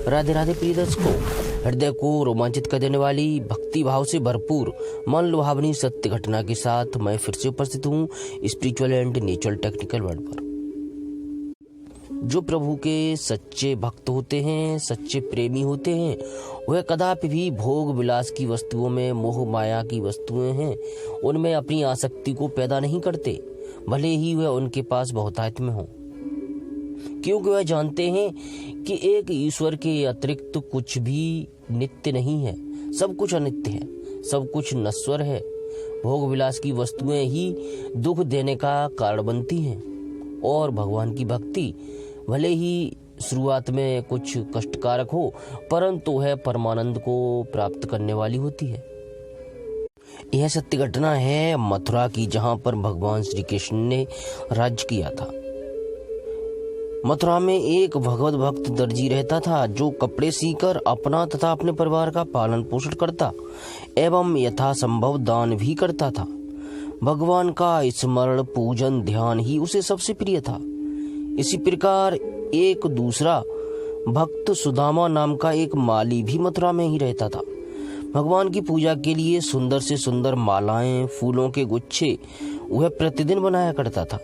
राधे राधे प्रिय दर्शकों, हृदय को रोमांचित कर देने वाली भक्ति भाव से भरपूर मन लुभावनी सत्य घटना के साथ मैं फिर से उपस्थित हूँ spiritual and natural technical word पर। जो प्रभु के सच्चे भक्त होते हैं, सच्चे प्रेमी होते हैं, वह कदापि भी भोग विलास की वस्तुओं में, मोह माया की वस्तुएं हैं, उनमें अपनी आसक्ति को पैदा नहीं करते, भले ही वह उनके पास बहुतायत में हो, क्योंकि वह जानते हैं कि एक ईश्वर के अतिरिक्त कुछ भी नित्य नहीं है। सब कुछ अनित्य है, सब कुछ नश्वर है। भोग विलास की वस्तुएं ही दुख देने का कारण बनती हैं और भगवान की भक्ति भले ही शुरुआत में कुछ कष्टकारक हो, परंतु वह परमानंद को प्राप्त करने वाली होती है। यह सत्य घटना है मथुरा की, जहां पर भगवान श्री कृष्ण ने राज्य किया था। मथुरा में एक भगवत भक्त दर्जी रहता था, जो कपड़े सीकर अपना तथा अपने परिवार का पालन पोषण करता एवं यथासंभव दान भी करता था। भगवान का स्मरण, पूजन, ध्यान ही उसे सबसे प्रिय था। इसी प्रकार एक दूसरा भक्त सुदामा नाम का एक माली भी मथुरा में ही रहता था। भगवान की पूजा के लिए सुंदर से सुंदर मालाएं, फूलों के गुच्छे वह प्रतिदिन बनाया करता था।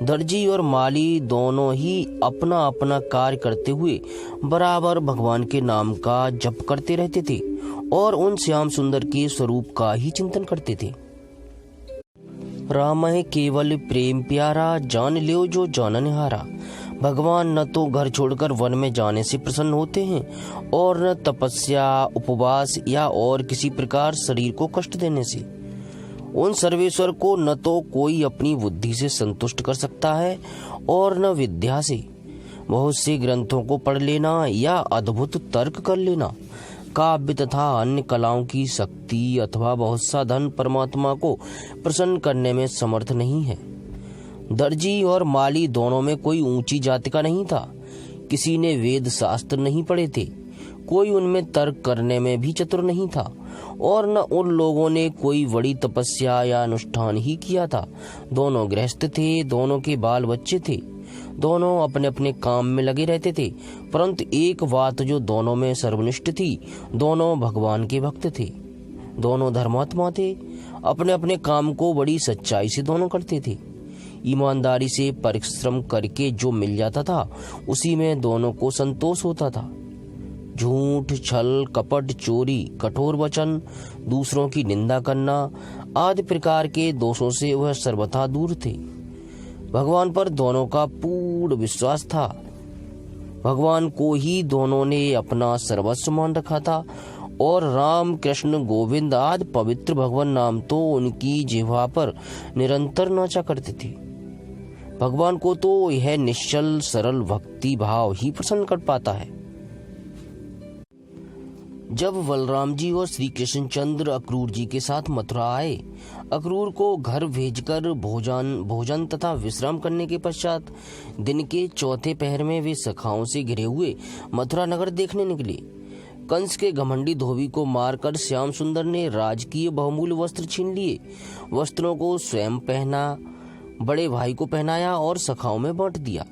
दर्जी और माली दोनों ही अपना अपना कार्य करते हुए बराबर भगवान के नाम का जप करते रहते थे और उन श्याम सुंदर के स्वरूप का ही चिंतन करते थे। राम है केवल प्रेम प्यारा, जान लियो जो जानन हारा। भगवान न तो घर छोड़कर वन में जाने से प्रसन्न होते हैं और न तपस्या, उपवास या और किसी प्रकार शरीर को कष्ट देने से। उन सर्वेश्वर को न तो कोई अपनी बुद्धि से संतुष्ट कर सकता है और न विद्या से। बहुत से ग्रंथों को पढ़ लेना या अद्भुत तर्क कर लेना, काव्य तथा अन्य कलाओं की शक्ति अथवा बहुत सा धन परमात्मा को प्रसन्न करने में समर्थ नहीं है। दर्जी और माली दोनों में कोई ऊंची जाति का नहीं था। किसी ने वेद शास्त्र नहीं पढ़े थे, कोई उनमें तर्क करने में भी चतुर नहीं था और न उन लोगों ने कोई बड़ी तपस्या या अनुष्ठान ही किया था। दोनों गृहस्थ थे, दोनों के बाल बच्चे थे, दोनों अपने अपने काम में लगे रहते थे, परंतु एक बात जो दोनों में सर्वनिष्ठ थी, दोनों भगवान के भक्त थे, दोनों धर्मात्मा थे। अपने अपने काम को बड़ी सच्चाई से दोनों करते थे। ईमानदारी से परिश्रम करके जो मिल जाता था, उसी में दोनों को संतोष होता था। झूठ, छल, कपट, चोरी, कठोर वचन, दूसरों की निंदा करना आदि प्रकार के दोषों से वह सर्वथा दूर थे। भगवान पर दोनों का पूर्ण विश्वास था। भगवान को ही दोनों ने अपना सर्वस्व मान रखा था और राम, कृष्ण, गोविंद आदि पवित्र भगवान नाम तो उनकी जिह्वा पर निरंतर नाचा करते थे। भगवान को तो यह निश्चल सरल भक्ति भाव ही प्रसन्न कर पाता है। जब बलराम जी और श्री कृष्णचंद्र अक्रूर जी के साथ मथुरा आए, अक्रूर को घर भेजकर भोजन तथा विश्राम करने के पश्चात दिन के चौथे पहर में वे सखाओं से घिरे हुए मथुरा नगर देखने निकले। कंस के घमंडी धोबी को मारकर श्याम सुंदर ने राजकीय बहुमूल्य वस्त्र छीन लिए। वस्त्रों को स्वयं पहना, बड़े भाई को पहनाया और सखाओं में बांट दिया।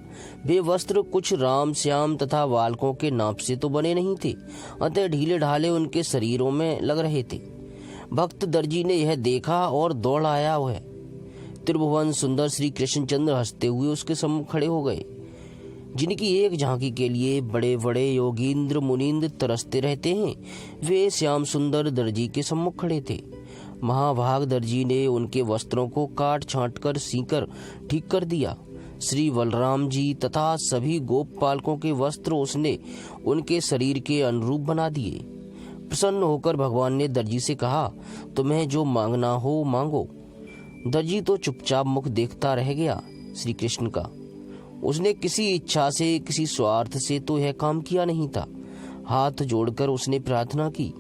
वे वस्त्र कुछ राम, श्याम तथा बालकों के नाप से तो बने नहीं थे, अतः ढीले ढाले उनके शरीरों में लग रहे थे। भक्त दर्जी ने यह देखा और दौड़ आया। वह त्रिभुवन सुंदर श्री कृष्णचंद्र हंसते हुए उसके सम्मुख खड़े हो गए, जिनकी एक झांकी के लिए बड़े बड़े योगींद्र मुनींद्र तरसते रहते हैं। वे श्याम सुंदर दर्जी के सम्मुख खड़े थे। महाभाग दर्जी ने उनके वस्त्रों को काट छांट कर सीकर ठीक कर दिया। श्री बलराम जी तथा सभी गोप पालकों के वस्त्र उसने उनके शरीर के अनुरूप बना दिए। प्रसन्न होकर भगवान ने दर्जी से कहा, तुम्हें जो मांगना हो मांगो। दर्जी तो चुपचाप मुख देखता रह गया श्री कृष्ण का। उसने किसी इच्छा से, किसी स्वार्थ से तो यह काम किया नहीं था। हाथ जोड़कर उसने प्रार्थना की,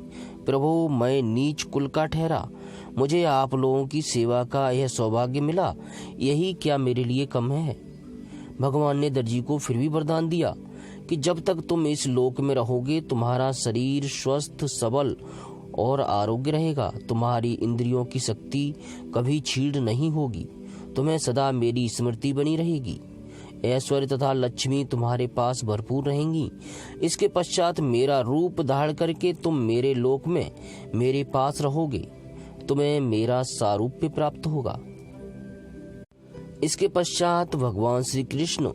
प्रभु मैं नीच कुल का ठहरा, मुझे आप लोगों की सेवा का यह सौभाग्य मिला, यही क्या मेरे लिए कम है। भगवान ने दर्जी को फिर भी वरदान दिया कि जब तक तुम इस लोक में रहोगे, तुम्हारा शरीर स्वस्थ, सबल और आरोग्य रहेगा। तुम्हारी इंद्रियों की शक्ति कभी क्षीण नहीं होगी। तुम्हें सदा मेरी स्मृति बनी रहेगी। ऐश्वर्य तथा लक्ष्मी तुम्हारे पास भरपूर रहेंगी। इसके पश्चात मेरा रूप धारण करके तुम मेरे लोक में मेरे पास रहोगे, तुम्हें मेरा सारूप्य प्राप्त होगा। इसके पश्चात भगवान श्री कृष्ण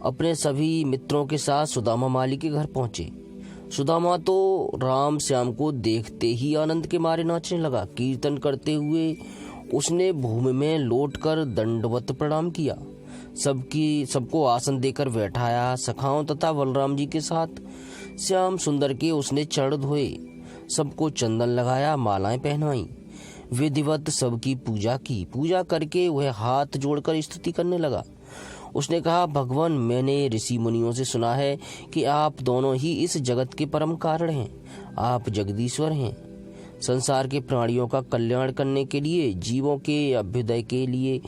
अपने सभी मित्रों के साथ सुदामा माली के घर पहुंचे। सुदामा तो राम श्याम को देखते ही आनंद के मारे नाचने लगा। कीर्तन करते हुए उसने भूमि में लौटकर दंडवत प्रणाम किया। सबको आसन देकर बैठाया। सखाओं तथा बलराम जी के साथ श्याम सुंदर के उसने चरण धोए, सबको चंदन लगाया, मालाएं पहनाई, विधिवत सबकी पूजा की। पूजा करके वह हाथ जोड़कर स्तुति करने लगा। उसने कहा, भगवान, मैंने ऋषि मुनियों से सुना है कि आप दोनों ही इस जगत के परम कारण हैं। आप जगदीश्वर हैं। संसार के प्राणियों का कल्याण करने के लिए, जीवों के अभ्युदय के लिए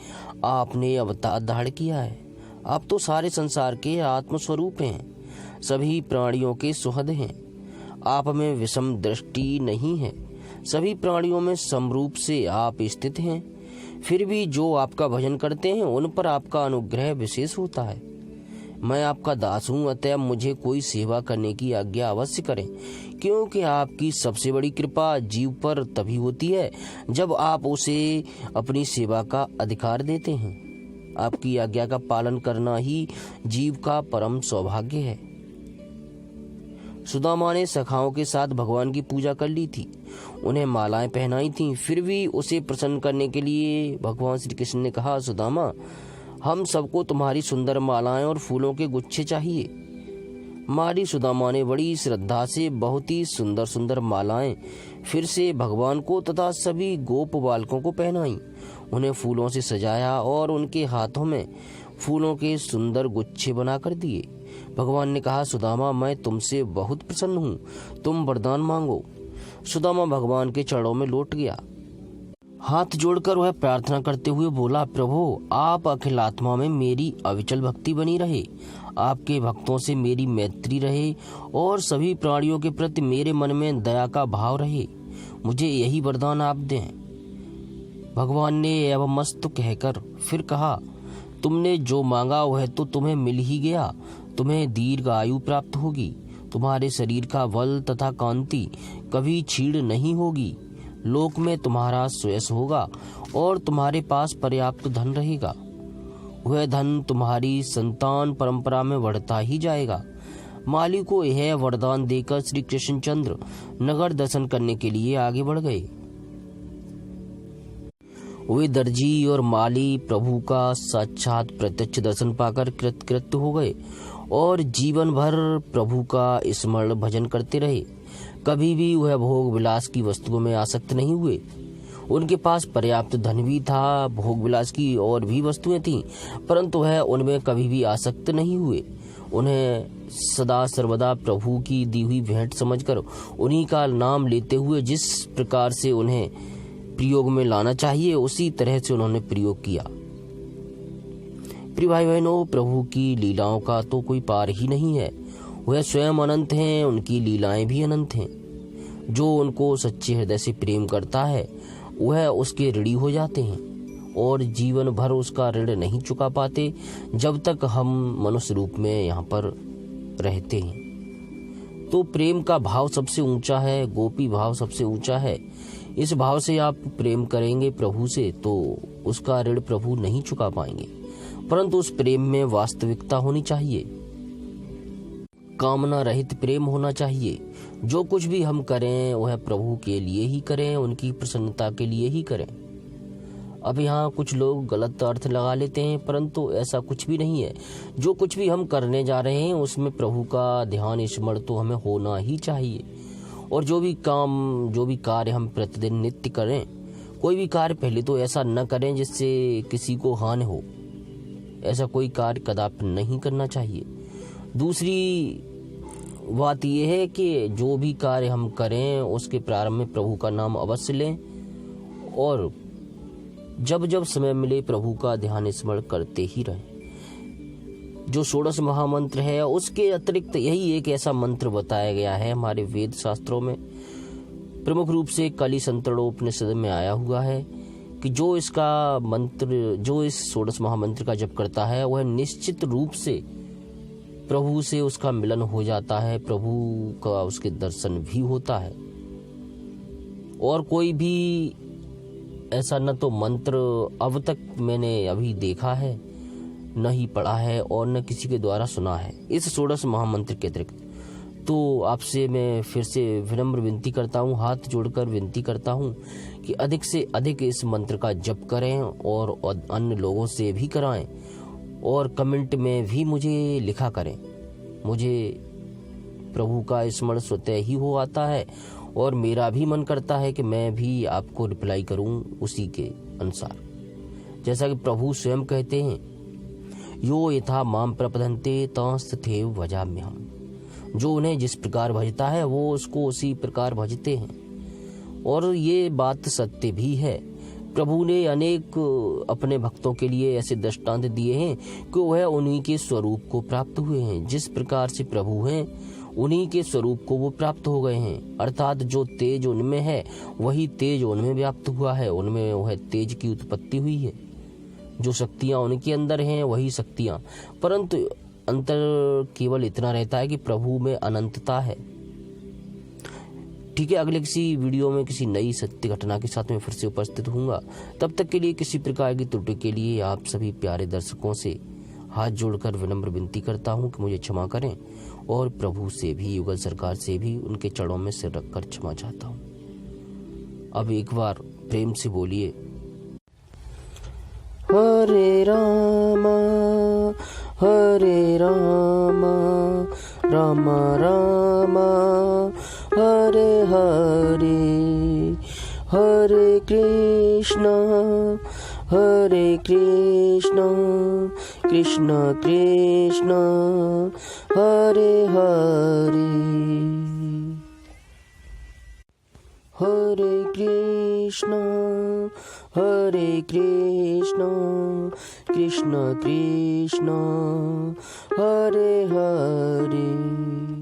आपने अवतार धारण किया है। आप तो सारे संसार के आत्मस्वरूप हैं, सभी प्राणियों के सुहृद हैं। आप में विषम दृष्टि नहीं है, सभी प्राणियों में समरूप से आप स्थित हैं। फिर भी जो आपका भजन करते हैं उन पर आपका अनुग्रह विशेष होता है। मैं आपका दास हूँ, अतः मुझे कोई सेवा करने की आज्ञा अवश्य करें, क्योंकि आपकी सबसे बड़ी कृपा जीव पर तभी होती है जब आप उसे अपनी सेवा का अधिकार देते हैं। आपकी आज्ञा का पालन करना ही जीव का परम सौभाग्य है। सुदामा ने सखाओं के साथ भगवान की पूजा कर ली थी, उन्हें मालाएं पहनाई थीं। फिर भी उसे प्रसन्न करने के लिए भगवान श्री कृष्ण ने कहा, सुदामा, हम सबको तुम्हारी सुंदर मालाएं और फूलों के गुच्छे चाहिए। माली सुदामा ने बड़ी श्रद्धा से बहुत ही सुंदर सुंदर मालाएं फिर से भगवान को तथा सभी गोप बालकों को पहनाई। उन्हें फूलों से सजाया और उनके हाथों में फूलों के सुंदर गुच्छे बनाकर दिए। भगवान ने कहा, सुदामा, मैं तुमसे बहुत प्रसन्न हूँ, तुम वरदान मांगो। सुदामा भगवान के चरणों में लौट गया। हाथ जोड़कर वह प्रार्थना करते हुए बोला, प्रभु, आप अखिलात्मा में मेरी अविचल भक्ति बनी रहे, आपके भक्तों से मेरी मैत्री रहे और सभी प्राणियों के प्रति मेरे मन में दया का भाव रहे। मुझे यही वरदान आप दें। भगवान ने एवं मस्त कहकर फिर कहा, तुमने जो मांगा वह तो तुम्हें मिल ही गया। तुम्हें दीर्घ आयु प्राप्त होगी, तुम्हारे शरीर का बल तथा कांति कभी क्षीण नहीं होगी, लोक में तुम्हारा श्रेयस होगा और तुम्हारे पास पर्याप्त धन रहेगा। वह धन तुम्हारी संतान परंपरा में बढ़ता ही जाएगा। माली को यह वरदान देकर श्री कृष्णचंद्र नगर दर्शन करने के लिए आगे बढ़ गए। वे दर्जी और माली प्रभु का साक्षात प्रत्यक्ष दर्शन पाकर कृतकृत्य हो गए और जीवन भर प्रभु का स्मरण भजन करते रहे। कभी भी वह भोग विलास की वस्तुओं में आसक्त नहीं हुए। उनके पास पर्याप्त धन भी था, भोग विलास की और भी वस्तुएं थीं, परंतु वह उनमें कभी भी आसक्त नहीं हुए। उन्हें सदा सर्वदा प्रभु की दी हुई भेंट समझकर उन्हीं का नाम लेते हुए जिस प्रकार से उन्हें प्रयोग में लाना चाहिए उसी तरह से उन्होंने प्रयोग किया। प्रिय भाई बहनों, प्रभु की लीलाओं का तो कोई पार ही नहीं है। वह स्वयं अनंत हैं, उनकी लीलाएं भी अनंत हैं। जो उनको सच्चे हृदय से प्रेम करता है वह उसके ऋणी हो जाते हैं और जीवन भर उसका ऋण नहीं चुका पाते जब तक हम मनुष्य रूप में यहाँ पर रहते हैं। तो प्रेम का भाव सबसे ऊंचा है, गोपी भाव सबसे ऊंचा है। इस भाव से आप प्रेम करेंगे प्रभु से तो उसका ऋण प्रभु नहीं चुका पाएंगे, परंतु उस प्रेम में वास्तविकता होनी चाहिए, कामना रहित प्रेम होना चाहिए। जो कुछ भी हम करें वह प्रभु के लिए ही करें, उनकी प्रसन्नता के लिए ही करें। अब यहाँ कुछ लोग गलत अर्थ लगा लेते हैं, परंतु ऐसा कुछ भी नहीं है। जो कुछ भी हम करने जा रहे हैं उसमें प्रभु का ध्यान स्मरण तो हमें होना ही चाहिए। और जो भी कार्य हम प्रतिदिन नित्य करें, कोई भी कार्य पहले तो ऐसा न करें जिससे किसी को हानि हो। ऐसा कोई कार्य कदापि नहीं करना चाहिए। दूसरी बात यह है कि जो भी कार्य हम करें उसके प्रारंभ में प्रभु का नाम अवश्य लें और जब जब समय मिले प्रभु का ध्यान स्मरण करते ही रहें। जो षोडश महामंत्र है उसके अतिरिक्त यही एक ऐसा मंत्र बताया गया है हमारे वेद शास्त्रों में, प्रमुख रूप से कलि संतरणोपनिषद में आया हुआ है कि जो इसका मंत्र, जो इस षोडश महामंत्र का जप करता है वह निश्चित रूप से प्रभु से उसका मिलन हो जाता है, प्रभु का उसके दर्शन भी होता है। और कोई भी ऐसा न तो मंत्र अब तक मैंने अभी देखा है, न ही पढ़ा है और न किसी के द्वारा सुना है इस षोडश महामंत्र के अतिरिक्त। तो आपसे मैं फिर से विनम्र विनती करता हूँ, हाथ जोड़कर विनती करता हूँ कि अधिक से अधिक इस मंत्र का जप करें और अन्य लोगों से भी कराएं और कमेंट में भी मुझे लिखा करें। मुझे प्रभु का स्मरण स्वतः ही हो आता है और मेरा भी मन करता है कि मैं भी आपको रिप्लाई करूं उसी के अनुसार। जैसा कि प्रभु स्वयं कहते हैं, यो यथा माम प्रपद्यन्ते तंस्तथैव भजाम्यहम्। जो उन्हें जिस प्रकार भजता है वो उसको उसी प्रकार भजते हैं। और ये बात सत्य भी है। प्रभु ने अनेक अपने भक्तों के लिए ऐसे दृष्टांत दिए हैं कि वह उन्हीं के स्वरूप को प्राप्त हुए हैं। जिस प्रकार से प्रभु हैं उन्हीं के स्वरूप को वो प्राप्त हो गए हैं। अर्थात जो तेज उनमें है वही तेज उनमें व्याप्त हुआ है, उनमें वह तेज की उत्पत्ति हुई है। जो शक्तियां उनके अंदर हैं वही शक्तियां, परंतु अंतर केवल इतना रहता है कि प्रभु में अनंतता है। ठीक है, अगले किसी वीडियो में किसी नई सत्य घटना के साथ में फिर से उपस्थित होऊंगा। तब तक के लिए किसी प्रकार की त्रुटि के लिए आप सभी प्यारे दर्शकों से हाथ जोड़कर विनम्र विनती करता हूं कि मुझे क्षमा करें और प्रभु से भी, युगल सरकार से भी उनके चरणों में सिर रखकर क्षमा चाहता हूं। अब एक बार प्रेम से बोलिए, हरे रामा राम राम हरे हरे, हरे कृष्ण कृष्ण कृष्ण हरे हरे, हरे कृष्ण कृष्ण कृष्ण हरे हरे।